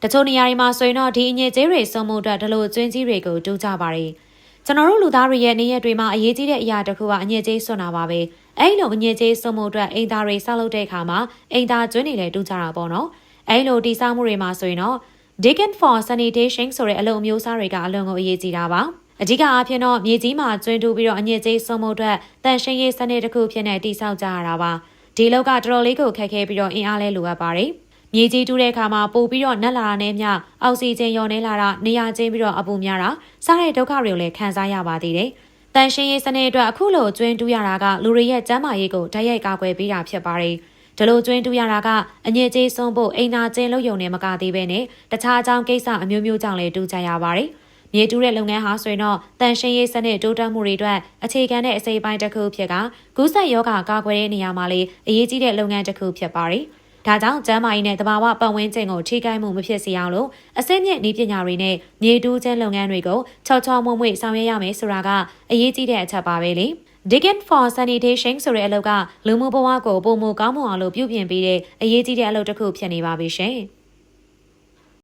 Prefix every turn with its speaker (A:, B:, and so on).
A: တချို့နေရာတွေမှာဆိုရင်တော့ဒီအညစ်အကြေးတွေစုံမှုအတွက်ဒီလိုကျွင်းကြီးတွေကိုတူးကြပါတယ်ကျွန်တော်တို့လူသားတွေရဲ့နေရက်တွေမှာအရေးကြီးတဲ့အရာတစ်ခုကအညစ်အကြေးစွန့်တာပါပဲအဲ့လိုအညစ်အကြေးစွန့်မှုအတွက်အိမ်သားတွေဆောက်လုပ်တဲ့အခါမှာအိမ်သားကျွင်းတွေလည်းတူးကြတာပေါ့နော်အဲ့လိုတည်ဆောက်မှုတွေမှာဆိုရင်တော့ Digging for Sanitation ဆိုတဲ့အလုပ်မျိုးစားတွေကအလွန်ကိုအရေးကြီးတာပါအဓိကအားဖြင့်တော့မြေကြီးမှာကျွင်းတူးပြီးတော့အညစ်အကြေးစွန့်မှုအတွက်တန်ရှင်းရေးစနစ်တစ်ခုဖြစ်နေတည်ဆောက်ကြရတာပါဒီလောက်ကတော်တော်လေးကိုခက်ခဲပြီးတော့အင်အားလဲလိုအပ်ပါတယ်မြေကြီးတူးတဲ့အခါမှာပို့ပြီးတော့နက်လာတာနဲ့မျှအောက်ဆီဂျင်လျော်နေလာတာနေရာချင်းပြီးတော့အပူများတာစားတဲ့ဒုက္ခတွေကိုလည်းခံစားရပါသေးတယ်။တန်ရှင်းရေးစနစ်အတွက်အခုလိုကျွင်းတူးရတာကလူတွေရဲ့ကျန်းမာရေးကိုတိုက်ရိုက်ကာကွယ်ပေးတာဖြစ်ပါတယ်။ဒီလိုကျွင်းတူးရတာကအညစ်အကြေးဆုံးဖို့အိမ်သာကျင်းလို့ယုံနေမကသေးပဲနဲ့တခြားအကြောင်းကိစ္စအမျိုးမျိုးကြောင့်လည်းတူးကြရပါတယ်။မြေတူးတဲ့လုပ်ငန်းဟာဆိုရင်တော့တန်ရှင်းရေးစနစ်တိုးတက်မှုတွေအတွက်အခြေခံတဲ့အစိပ်ပိုင်းတစ်ခုဖြစ်ကကူးစက်ရောဂါကာကွယ်တဲ့နေရာမှာလည်းအရေးကြီးတဲ့လုပ်ငန်းတစ်ခုဖြစ်ပါတယ်။ဒါကြောင့်ကျန်းမာရေးနဲ့တဘာဝပတ်ဝန်းကျင်ကိုထိခိုက်မှုမဖြစ်စေအောင်လို့အစိမ့်မြင့်နည်းပညာတွေနဲ့မြေတူးခြင်းလုပ်ငန်းတွေကိုချောချောမွေ့မွေ့ဆောင်ရွက်ရမယ်ဆိုတာကအရေးကြီးတဲ့အချက်ပါပဲလေ။ Digging for Sanitation ဆိုတဲ့အလုပ်ကလူမှုဘဝကိုပုံမကောင်းမွန်အောင်လို့ပြုပြင်ပေးတဲ့အရေးကြီးတဲ့အလုပ်တစ်ခုဖြစ်နေပါပြီရှင်။